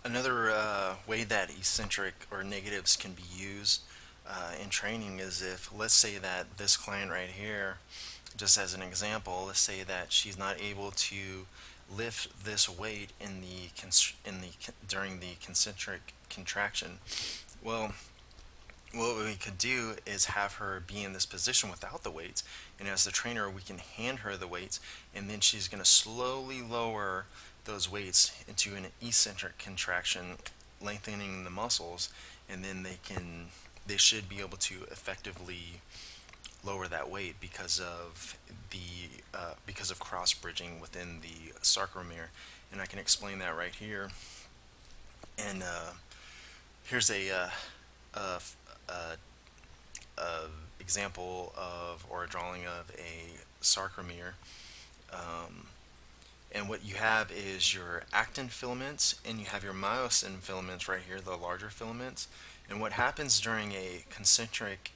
Another way that eccentric or negatives can be used in training is if, let's say that this client right here, just as an example, let's say that she's not able to lift this weight in during the concentric contraction. Well, what we could do is have her be in this position without the weights, and as the trainer we can hand her the weights, and then she's going to slowly lower those weights into an eccentric contraction, lengthening the muscles, and then they should be able to effectively lower that weight because of cross bridging within the sarcomere. And I can explain that right here. And here's a, a example of, or a drawing of, a sarcomere. Um, and what you have is your actin filaments, and you have your myosin filaments right here, the larger filaments. And what happens during a concentric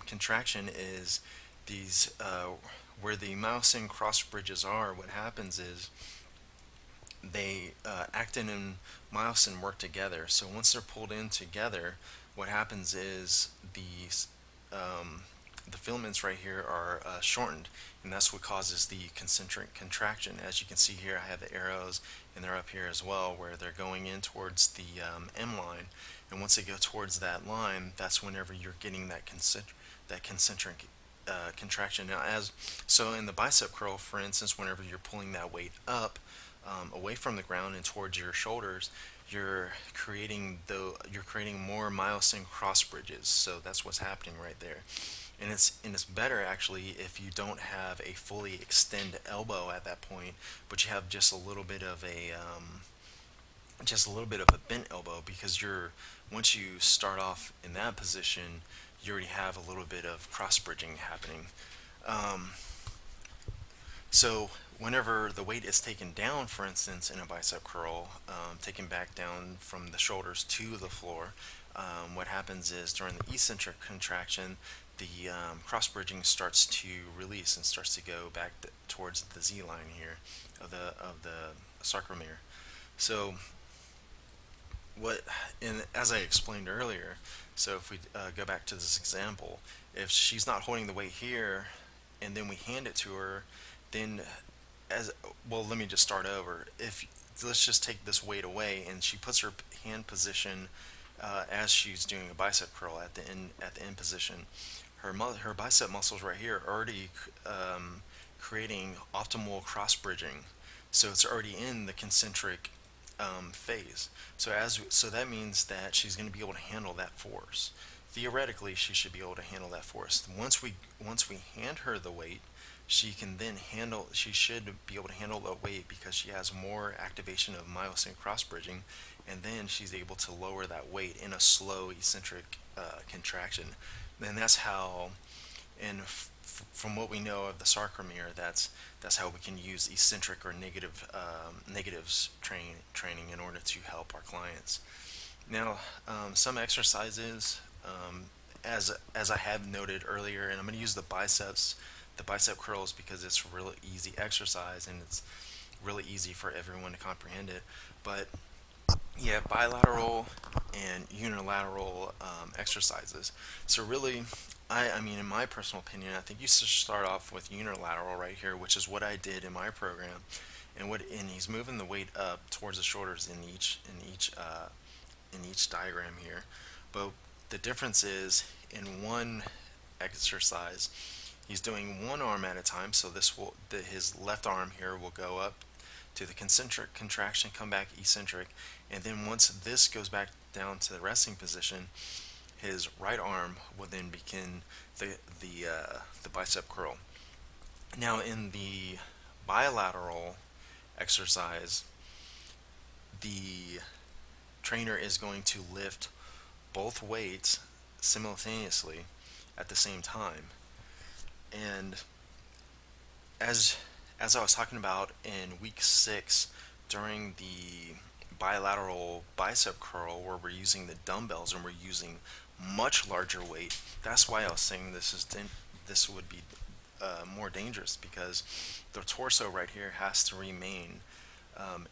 contraction is these where the myosin cross bridges are. What happens is they actin and myosin work together. So once they're pulled in together, what happens is the filaments right here are shortened, and that's what causes the concentric contraction. As you can see here, I have the arrows, and they're up here as well, where they're going in towards the M line. And once they go towards that line, that's whenever you're getting that concentric contraction. Now, as so in the bicep curl, for instance, whenever you're pulling that weight up away from the ground and towards your shoulders, you're creating more myosin cross bridges. So that's what's happening right there. And it's better actually if you don't have a fully extend elbow at that point, but you have just a little bit of a bent elbow, because once you start off in that position, you already have a little bit of cross bridging happening. Um, so whenever the weight is taken down, for instance, in a bicep curl, taken back down from the shoulders to the floor, what happens is during the eccentric contraction, the cross bridging starts to release and starts to go back towards the Z line here of the sarcomere. So what, and as I explained earlier, so if we go back to this example, if she's not holding the weight here, and then we hand it to her, then as well, let me just start over. If let's just take this weight away, and she puts her hand position as she's doing a bicep curl at the end position, her bicep muscles right here are already creating optimal cross bridging, so it's already in the concentric phase. So that means that she's going to be able to handle that force. Theoretically, she should be able to handle that force. Once we hand her the weight, she should be able to handle the weight because she has more activation of myosin cross bridging, and then she's able to lower that weight in a slow eccentric contraction. And that's how, and from what we know of the sarcomere, that's how we can use eccentric or negatives training in order to help our clients. Now, some exercises, as I have noted earlier, and I'm going to use the bicep curls, because it's a really easy exercise and it's really easy for everyone to comprehend it. But yeah, bilateral and unilateral exercises. So really, I mean, in my personal opinion, I think you should start off with unilateral right here, which is what I did in my program. And he's moving the weight up towards the shoulders in each diagram here. But the difference is, in one exercise, he's doing one arm at a time. So his left arm here will go up to the concentric contraction, come back eccentric, and then once this goes back down to the resting position, his right arm will then begin the bicep curl. Now, in the bilateral exercise, the trainer is going to lift both weights simultaneously at the same time. And as I was talking about in week 6, during the bilateral bicep curl, where we're using the dumbbells and we're using much larger weight, that's why I was saying this would be more dangerous, because the torso right here has to remain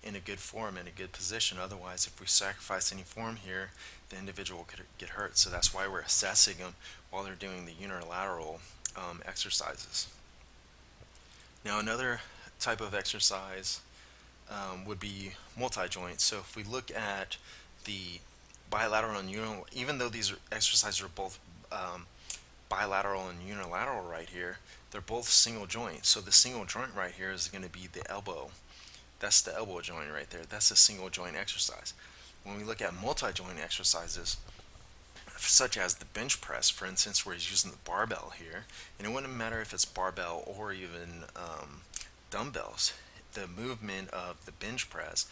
in a good form, in a good position. Otherwise, if we sacrifice any form here, the individual could get hurt. So that's why we're assessing them while they're doing the unilateral exercises. Now, another type of exercise would be multi-joint. So if we look at the bilateral and unilateral, even though these exercises are both bilateral and unilateral right here, they're both single joint. So the single joint right here is going to be the elbow. That's the elbow joint right there. That's a single joint exercise. When we look at multi-joint exercises, such as the bench press, for instance, where he's using the barbell here, and it wouldn't matter if it's barbell or even dumbbells, the movement of the bench press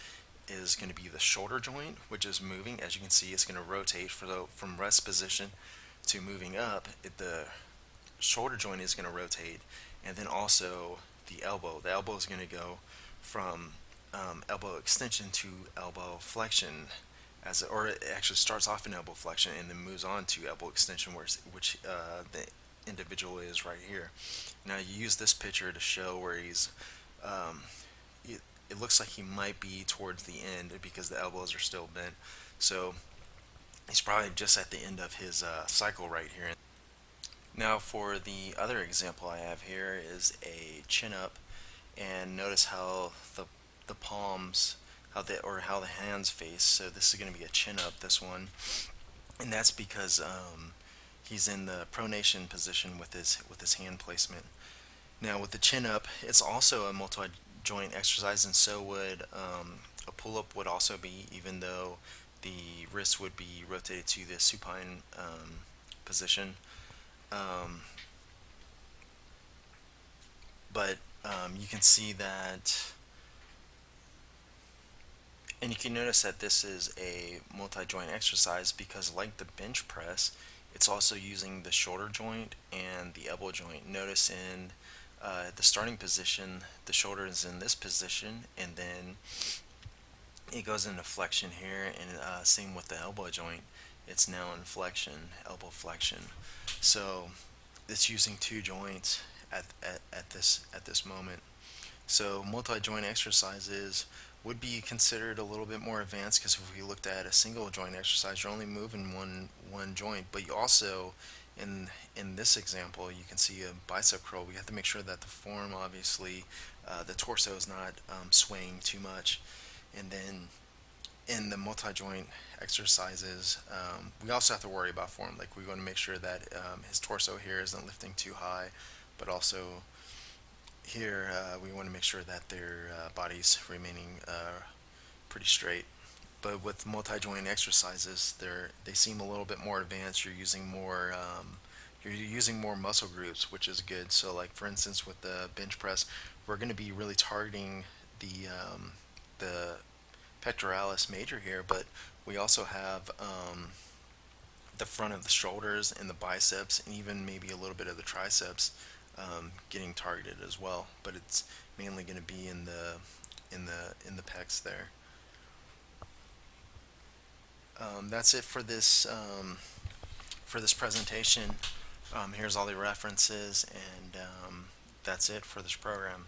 is going to be the shoulder joint, which is moving. As you can see, it's going to rotate from rest position to moving up. The shoulder joint is going to rotate, and then also the elbow. The elbow is going to go from elbow extension to elbow flexion, or it actually starts off in elbow flexion and then moves on to elbow extension, which the individual is right here. Now you use this picture to show where he's. It looks like he might be towards the end because the elbows are still bent. So he's probably just at the end of his cycle right here. Now for the other example I have here is a chin up, and notice how the palms, how the hands face. So this is going to be a chin up, this one, and that's because he's in the pronation position with his hand placement. Now with the chin up, it's also a multi-joint exercise, and so would a pull-up would also be, even though the wrist would be rotated to the supine position. Um, but you can see that, and you can notice that this is a multi-joint exercise because, like the bench press, it's also using the shoulder joint and the elbow joint. Notice in the starting position, the shoulder is in this position, and then it goes into flexion here, and same with the elbow joint. It's now in flexion, elbow flexion. So it's using two joints at this moment. So multi-joint exercises would be considered a little bit more advanced because if we looked at a single joint exercise, you're only moving one joint, but you also in this example, you can see a bicep curl. We have to make sure that the form, obviously, the torso is not swaying too much. And then in the multi-joint exercises, we also have to worry about form. Like, we want to make sure that his torso here isn't lifting too high, but also here we want to make sure that their body's remaining pretty straight. But with multi-joint exercises, they seem a little bit more advanced. You're using more muscle groups, which is good. So, like for instance, with the bench press, we're going to be really targeting the pectoralis major here, but we also have the front of the shoulders and the biceps, and even maybe a little bit of the triceps getting targeted as well. But it's mainly going to be in the pecs there. That's it for this presentation. Here's all the references, and that's it for this program.